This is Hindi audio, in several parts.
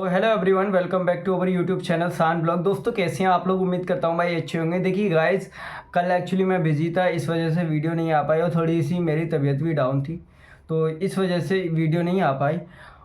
Hello everyone, welcome back to our YouTube channel सान ब्लॉग। दोस्तों कैसे हैं आप लोग? उम्मीद करता हूँ भाई अच्छे होंगे। देखिए गाइस, कल एक्चुअली मैं बिजी था, इस वजह से वीडियो नहीं आ पाई और थोड़ी सी मेरी तबीयत भी डाउन थी, तो इस वजह से वीडियो नहीं आ पाई।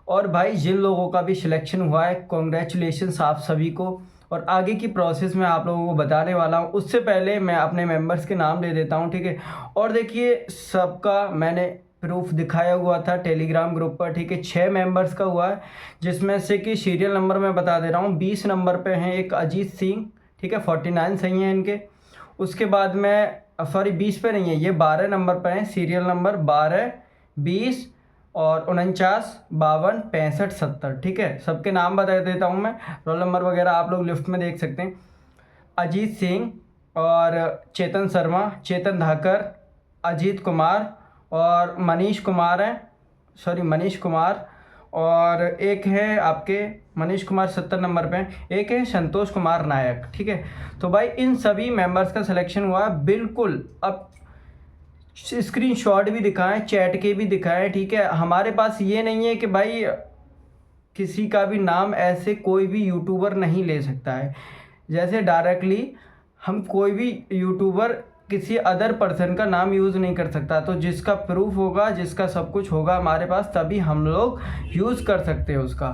और भाई जिन लोगों का भी सिलेक्शन हुआ है, कॉन्ग्रेचुलेशंस आप सभी को। और आगे की प्रोसेस मैं आप लोगों को बताने वाला हूँ, उससे पहले मैं अपने मेंबर्स के नाम दे देता हूँ, ठीक है। और देखिए सबका मैंने प्रूफ दिखाया हुआ था टेलीग्राम ग्रुप पर, ठीक है। 6 मेंबर्स का हुआ है, जिसमें से कि सीरियल नंबर मैं बता दे रहा हूँ। 20 नंबर पे हैं एक अजीत सिंह, ठीक है, 49 सही हैं इनके। उसके बाद में सॉरी 20 पे नहीं है, ये 12 नंबर पे हैं, सीरियल नंबर 12, 20 और 49, 52, 65, 70, ठीक है। सबके नाम बता देता हूँ मैं, रोल नंबर वगैरह आप लोग लिस्ट में देख सकते हैं। अजीत सिंह और चेतन शर्मा, चेतन धाकर, अजीत कुमार और मनीष कुमार है, सॉरी मनीष कुमार। और एक है आपके मनीष कुमार 70 नंबर पे, एक है संतोष कुमार नायक, ठीक है। तो भाई इन सभी मेंबर्स का सिलेक्शन हुआ है बिल्कुल। अब स्क्रीनशॉट भी दिखाएं, चैट के भी दिखाएं, ठीक है। हमारे पास ये नहीं है कि भाई किसी का भी नाम ऐसे कोई भी यूट्यूबर नहीं ले सकता है, जैसे डायरेक्टली हम कोई भी यूट्यूबर किसी अदर पर्सन का नाम यूज़ नहीं कर सकता। तो जिसका प्रूफ होगा, जिसका सब कुछ होगा हमारे पास, तभी हम लोग यूज़ कर सकते हैं उसका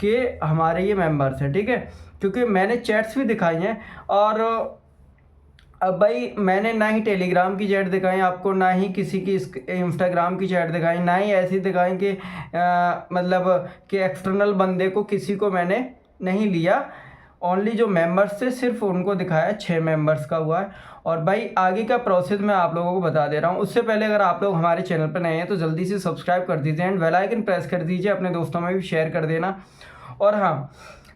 कि हमारे ये मेंबर्स हैं, ठीक है। क्योंकि मैंने चैट्स भी दिखाई हैं। और अब भाई मैंने ना ही टेलीग्राम की चैट दिखाई आपको, ना ही किसी की इंस्टाग्राम की चैट दिखाई, ना ही ऐसी दिखाई कि मतलब कि एक्सटर्नल बंदे को किसी को मैंने नहीं लिया। ओनली जो मेंबर्स थे सिर्फ उनको दिखाया। 6 मेंबर्स का हुआ है। और भाई आगे का प्रोसेस मैं आप लोगों को बता दे रहा हूँ। उससे पहले अगर आप लोग हमारे चैनल पर नए हैं तो जल्दी से सब्सक्राइब कर दीजिए एंड बेल आइकन प्रेस कर दीजिए, अपने दोस्तों में भी शेयर कर देना। और हाँ,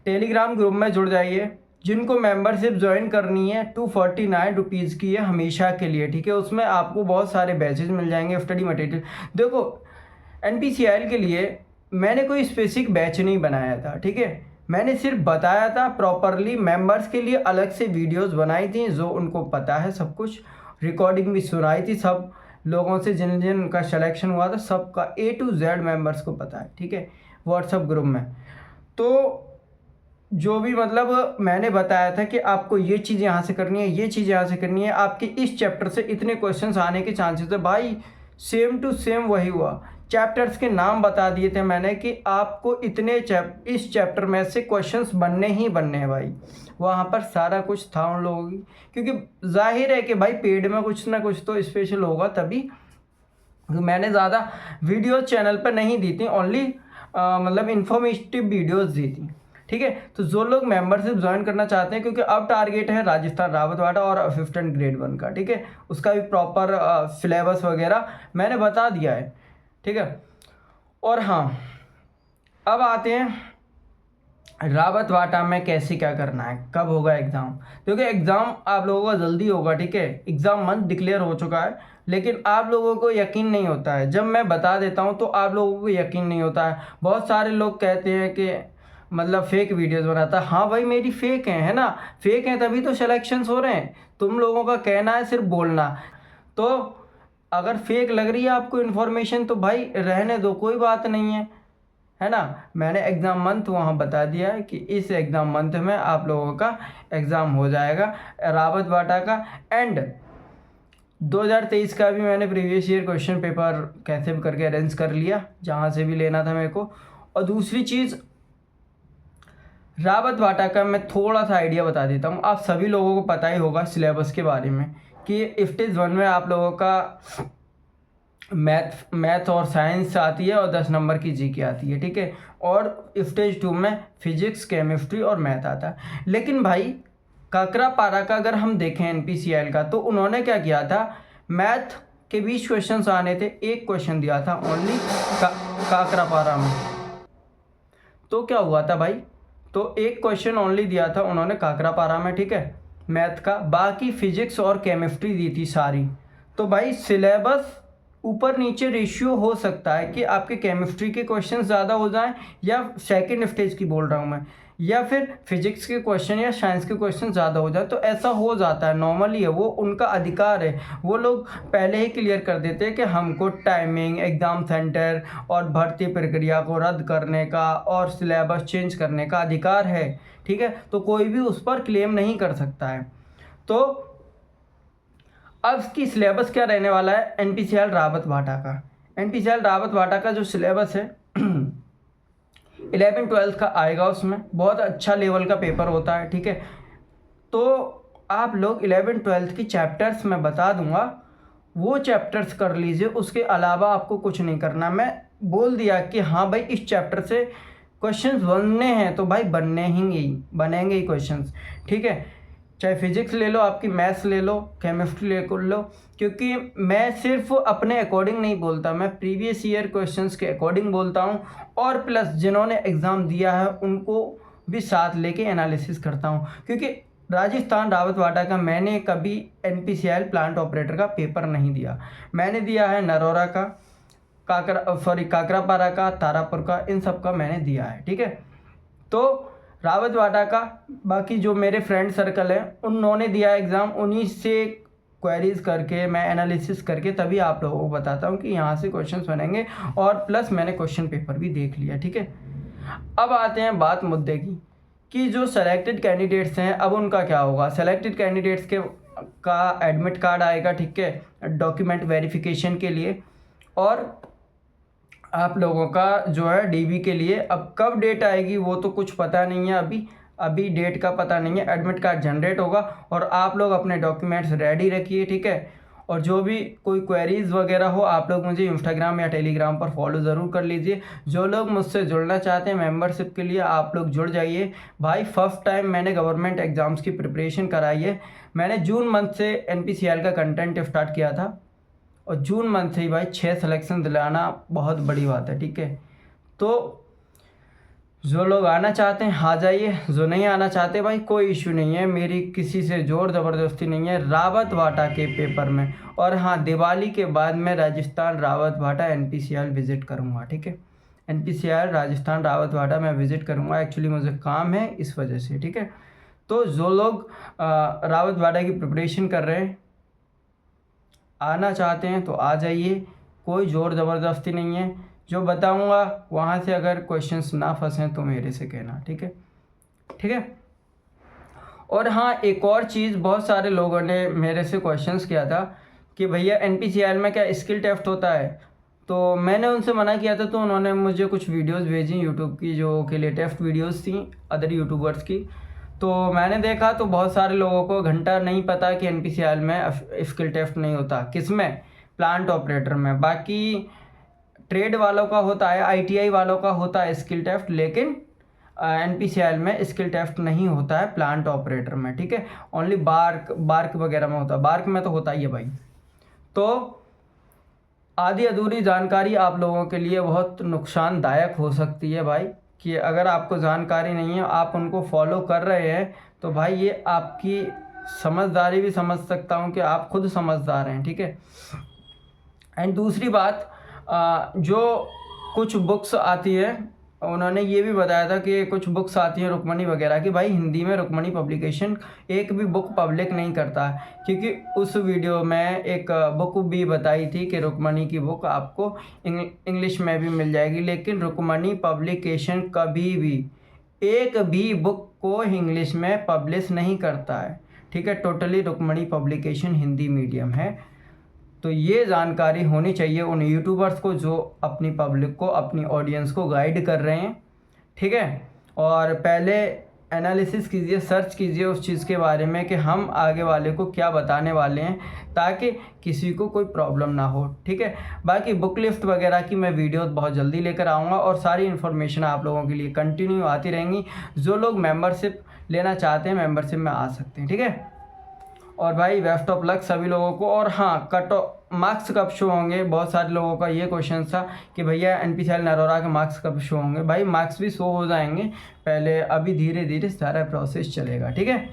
टेलीग्राम ग्रुप में जुड़ जाइए। जिनको मेंबरशिप ज्वाइन करनी है 249 रुपीज़ की है हमेशा के लिए, ठीक है। उसमें आपको बहुत सारे बैचेज मिल जाएंगे, स्टडी मटेरियल। देखो NPCL के लिए मैंने कोई स्पेसिफिक बैच नहीं बनाया था, ठीक है। मैंने सिर्फ बताया था प्रॉपरली, मेंबर्स के लिए अलग से वीडियोस बनाई थी, जो उनको पता है सब कुछ। रिकॉर्डिंग भी सुनाई थी सब लोगों से, जिन जिन का सिलेक्शन हुआ था सबका A to Z मेंबर्स को पता है, ठीक है, व्हाट्सएप ग्रुप में। तो जो भी मतलब मैंने बताया था कि आपको ये चीज़ यहाँ से करनी है, ये चीज़ यहाँ से करनी है, आपके इस चैप्टर से इतने क्वेश्चंस आने के चांसेस है। भाई सेम टू सेम वही हुआ। चैप्टर्स के नाम बता दिए थे मैंने कि आपको इतने इस चैप्टर में से क्वेश्चंस बनने ही बनने हैं भाई। वहाँ पर सारा कुछ था उन लोगों की, क्योंकि जाहिर है कि भाई पेड में कुछ ना कुछ तो स्पेशल होगा, तभी मैंने ज़्यादा वीडियो चैनल पर नहीं दी थी, ओनली मतलब इन्फॉर्मेटिव वीडियोज़ दी थी, ठीक है। तो जो लोग मेंबरशिप ज्वाइन करना चाहते हैं, क्योंकि अब टारगेट है राजस्थान रावतवाड़ा और असिस्टेंट ग्रेड 1 का, ठीक है। उसका भी प्रॉपर सिलेबस वगैरह मैंने बता दिया है, ठीक है। और हाँ, अब आते हैं रावतवाड़ा में कैसे क्या करना है, कब होगा एग्ज़ाम। क्योंकि एग्ज़ाम आप लोगों का जल्दी होगा, ठीक है। एग्ज़ाम मंथ डिक्लेयर हो चुका है, लेकिन आप लोगों को यकीन नहीं होता है। जब मैं बता देता हूँ तो आप लोगों को यकीन नहीं होता है। बहुत सारे लोग कहते हैं कि मतलब फेक वीडियोस बनाता है। हाँ भाई मेरी फेक है ना, फेक है तभी तो सिलेक्शंस हो रहे हैं। तुम लोगों का कहना है सिर्फ बोलना। तो अगर फेक लग रही है आपको इन्फॉर्मेशन तो भाई रहने दो, कोई बात नहीं है ना। मैंने एग्ज़ाम मंथ वहाँ बता दिया है कि इस एग्ज़ाम मंथ में आप लोगों का एग्ज़ाम हो जाएगा रावतवाड़ा का। एंड 2023 का भी मैंने प्रीवियस ईयर क्वेश्चन पेपर कैसे भी करके अरेंज कर लिया, जहाँ से भी लेना था मेरे को। और दूसरी चीज़, रावतवाड़ा का मैं थोड़ा सा आइडिया बता देता हूँ। आप सभी लोगों को पता ही होगा सिलेबस के बारे में कि स्टेज 1 में आप लोगों का मैथ और साइंस आती है और 10 नंबर की GK आती है, ठीक है। और स्टेज 2 में फिजिक्स, केमिस्ट्री और मैथ आता है। लेकिन भाई काकरापारा का अगर हम देखें NPCL का, तो उन्होंने क्या किया था, मैथ के 20 क्वेश्चन आने थे, एक क्वेश्चन दिया था ओनली काकरापारा में। तो क्या हुआ था भाई, तो एक क्वेश्चन ओनली दिया था उन्होंने काकरापारा में, ठीक है, मैथ का। बाकी फिजिक्स और केमिस्ट्री दी थी सारी। तो भाई सिलेबस ऊपर नीचे रेशियो हो सकता है कि आपके केमिस्ट्री के क्वेश्चन ज़्यादा हो जाएं, या सेकंड स्टेज की बोल रहा हूँ मैं, या फिर फिजिक्स के क्वेश्चन या साइंस के क्वेश्चन ज़्यादा हो जाए। तो ऐसा हो जाता है, नॉर्मली है, वो उनका अधिकार है। वो लोग पहले ही क्लियर कर देते हैं कि हमको टाइमिंग, एग्ज़ाम सेंटर और भर्ती प्रक्रिया को रद्द करने का और सिलेबस चेंज करने का अधिकार है, ठीक है। तो कोई भी उस पर क्लेम नहीं कर सकता है। तो अब इसकी सिलेबस क्या रहने वाला है एनपीसीआर रावत भाटा का। एनपीसीआर रावत भाटा का जो सिलेबस है 11-12 का आएगा, उसमें बहुत अच्छा लेवल का पेपर होता है, ठीक है। तो आप लोग 11-12 की चैप्टर्स मैं बता दूंगा, वो चैप्टर्स कर लीजिए, उसके अलावा आपको कुछ नहीं करना। मैं बोल दिया कि हाँ भाई इस चैप्टर से क्वेश्चंस बनने हैं, तो भाई बनेंगे ही क्वेश्चंस, ठीक है। चाहे फिजिक्स ले लो, आपकी मैथ्स ले लो, केमिस्ट्री ले लो, क्योंकि मैं सिर्फ अपने अकॉर्डिंग नहीं बोलता, मैं प्रीवियस ईयर क्वेश्चंस के अकॉर्डिंग बोलता हूँ, और प्लस जिन्होंने एग्ज़ाम दिया है उनको भी साथ लेके एनालिसिस करता हूँ। क्योंकि राजस्थान रावत भाटा का मैंने कभी एनपीसीआर प्लांट ऑपरेटर का पेपर नहीं दिया। मैंने दिया है नरोरा का, काकरापारा का, तारापुर का, इन सब का मैंने दिया है, ठीक है। तो रावत भाटा का बाकी जो मेरे फ्रेंड सर्कल है उन्होंने दिया एग्ज़ाम, उन्हीं से क्वेरीज करके मैं एनालिसिस करके तभी आप लोगों को बताता हूँ कि यहाँ से क्वेश्चंस बनेंगे, और प्लस मैंने क्वेश्चन पेपर भी देख लिया, ठीक है। अब आते हैं बात मुद्दे की कि जो सेलेक्टेड कैंडिडेट्स हैं अब उनका क्या होगा। सेलेक्टेड कैंडिडेट्स का एडमिट कार्ड आएगा, ठीक है, डॉक्यूमेंट वेरिफिकेशन के लिए, और आप लोगों का जो है डीबी के लिए। अब कब डेट आएगी वो तो कुछ पता नहीं है, अभी डेट का पता नहीं है। एडमिट कार्ड जनरेट होगा और आप लोग अपने डॉक्यूमेंट्स रेडी रखिए, ठीक है। और जो भी कोई क्वेरीज़ वगैरह हो आप लोग मुझे इंस्टाग्राम या टेलीग्राम पर फॉलो ज़रूर कर लीजिए। जो लोग मुझसे जुड़ना चाहते हैं मेंबरशिप के लिए, आप लोग जुड़ जाइए भाई। फर्स्ट टाइम मैंने गवर्नमेंट एग्ज़ाम्स की प्रिपरेशन कराई है। मैंने जून मंथ से एनपीसीआर का कंटेंट स्टार्ट किया था, और जून मंथ से ही भाई 6 सिलेक्शन दिलाना बहुत बड़ी बात है, ठीक है। तो जो लोग आना चाहते हैं आ जाइए, जो नहीं आना चाहते भाई कोई इशू नहीं है, मेरी किसी से जोर ज़बरदस्ती नहीं है रावत भाटा के पेपर में। और हाँ, दिवाली के बाद मैं राजस्थान रावत भाटा एनपीसीआर विज़िट करूँगा, ठीक है। एनपीसीआर राजस्थान रावत भाटा मैं विज़िट करूँगा, एक्चुअली मुझे काम है इस वजह से, ठीक है। तो जो लोग रावत भाटा की प्रिपरेशन कर रहे हैं, आना चाहते हैं तो आ जाइए, कोई ज़ोर ज़बरदस्ती नहीं है। जो बताऊंगा वहाँ से अगर क्वेश्चंस ना फंसें तो मेरे से कहना, ठीक है, ठीक है। और हाँ, एक और चीज़, बहुत सारे लोगों ने मेरे से क्वेश्चंस किया था कि भैया एनपीसीआर में क्या स्किल टेस्ट होता है। तो मैंने उनसे मना किया था, तो उन्होंने मुझे कुछ वीडियोस भेजी यूट्यूब की, जो कि लेटेस्ट वीडियोस थी अदर यूट्यूबर्स की। तो मैंने देखा तो बहुत सारे लोगों को घंटा नहीं पता कि एनपीसीआर में स्किल टेस्ट नहीं होता। किस में? प्लांट ऑपरेटर में। बाकी ट्रेड वालों का होता है, आईटीआई वालों का होता है स्किल टेस्ट, लेकिन एनपीसीआर में स्किल टेस्ट नहीं होता है प्लांट ऑपरेटर में, ठीक है। ओनली बार्क वगैरह में होता है, बार्क में तो होता ही है भाई। तो आधी अधूरी जानकारी आप लोगों के लिए बहुत नुकसानदायक हो सकती है भाई, कि अगर आपको जानकारी नहीं है, आप उनको फॉलो कर रहे हैं, तो भाई ये आपकी समझदारी भी समझ सकता हूँ कि आप खुद समझदार हैं, ठीक है। एंड दूसरी बात, जो कुछ बुक्स आती है, उन्होंने ये भी बताया था कि कुछ बुक्स आती हैं रुक्मणी वगैरह की, भाई हिंदी में रुक्मणी पब्लिकेशन एक भी बुक पब्लिक नहीं करता है। क्योंकि उस वीडियो में एक बुक भी बताई थी कि रुक्मणी की बुक आपको इंग्लिश में भी मिल जाएगी, लेकिन रुक्मणी पब्लिकेशन कभी भी एक भी बुक को इंग्लिश में पब्लिश नहीं करता है, ठीक है। Totally Rukmani publication Hindi medium है। तो ये जानकारी होनी चाहिए उन यूट्यूबर्स को जो अपनी पब्लिक को, अपनी ऑडियंस को गाइड कर रहे हैं, ठीक है। और पहले एनालिसिस कीजिए, सर्च कीजिए उस चीज़ के बारे में कि हम आगे वाले को क्या बताने वाले हैं, ताकि किसी को कोई प्रॉब्लम ना हो, ठीक है। बाकी बुक लिस्ट वगैरह की मैं वीडियो बहुत जल्दी लेकर आऊँगा, और सारी इन्फॉर्मेशन आप लोगों के लिए कंटिन्यू आती रहेंगी। जो लोग मेम्बरशिप लेना चाहते हैं मेम्बरशिप में आ सकते हैं, ठीक है। और भाई बेस्ट ऑफ लक सभी लोगों को। और हाँ, मार्क्स कब शो होंगे, बहुत सारे लोगों का ये क्वेश्चन था कि भैया एनपीसीआर नरोरा के मार्क्स कब शो होंगे। भाई मार्क्स भी शो हो जाएंगे, पहले अभी धीरे धीरे सारा प्रोसेस चलेगा, ठीक है।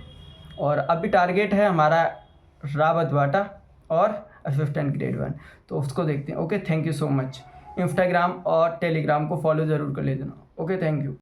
और अभी टारगेट है हमारा रावत भाटा और असिस्टेंट ग्रेड 1, तो उसको देखते हैं। Okay, thank you so much. Instagram और टेलीग्राम को फॉलो ज़रूर कर लेना। Okay, thank you.